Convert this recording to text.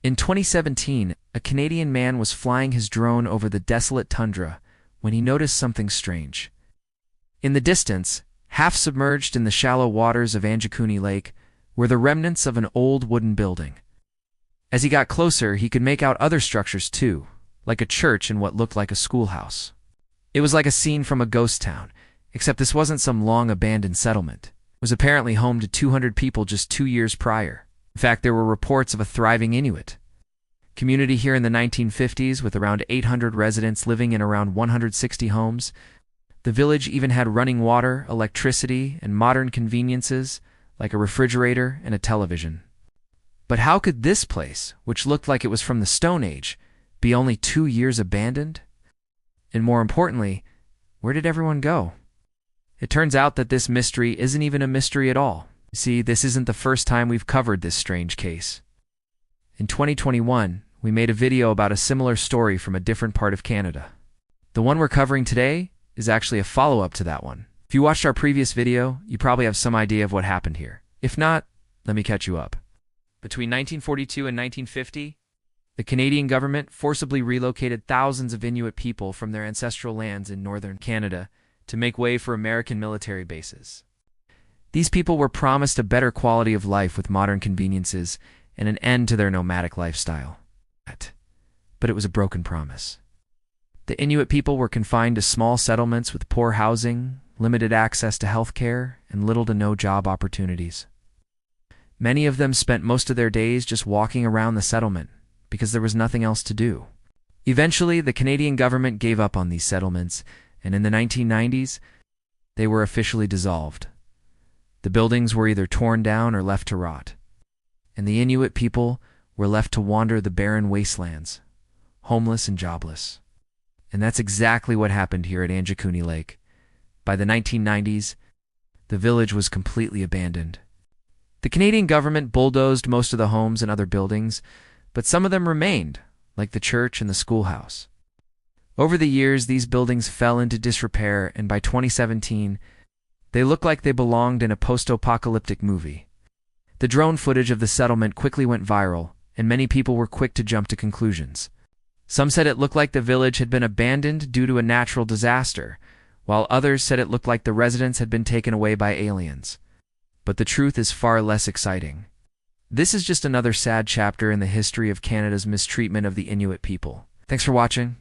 In 2017, a Canadian man was flying his drone over the desolate tundra when he noticed something strange. In the distance, half submerged in the shallow waters of Anjikuni Lake, were the remnants of an old wooden building. As he got closer, he could make out other structures too, like a church and what looked like a schoolhouse. It was like a scene from a ghost town, except this wasn't some long-abandoned settlement. It was apparently home to 200 people just 2 years prior. In fact, there were reports of a thriving Inuit community here in the 1950s with around 800 residents living in around 160 homes. The village even had running water, electricity, and modern conveniences like a refrigerator and a television. But how could this place, which looked like it was from the Stone Age, be only 2 years abandoned? And more importantly, where did everyone go? It turns out that this mystery isn't even a mystery at all. You see, this isn't the first time we've covered this strange case. In 2021, we made a video about a similar story from a different part of Canada. The one we're covering today is actually a follow-up to that one. If you watched our previous video, you probably have some idea of what happened here. If not, let me catch you up. Between 1942 and 1950, the Canadian government forcibly relocated thousands of Inuit people from their ancestral lands in northern Canada to make way for American military bases. These people were promised a better quality of life with modern conveniences and an end to their nomadic lifestyle. But it was a broken promise. The Inuit people were confined to small settlements with poor housing, limited access to health care, and little to no job opportunities. Many of them spent most of their days just walking around the settlement because there was nothing else to do. Eventually, the Canadian government gave up on these settlements, and in the 1990s, they were officially dissolved. The buildings were either torn down or left to rot, and the Inuit people were left to wander the barren wastelands, homeless and jobless. And that's exactly what happened here at Anjikuni Lake. By the 1990s, the village was completely abandoned. The Canadian government bulldozed most of the homes and other buildings, but some of them remained, like the church and the schoolhouse. Over the years, these buildings fell into disrepair, and by 2017, they looked like they belonged in a post-apocalyptic movie. The drone footage of the settlement quickly went viral, and many people were quick to jump to conclusions. Some said it looked like the village had been abandoned due to a natural disaster, while others said it looked like the residents had been taken away by aliens. But the truth is far less exciting. This is just another sad chapter in the history of Canada's mistreatment of the Inuit people. Thanks for watching.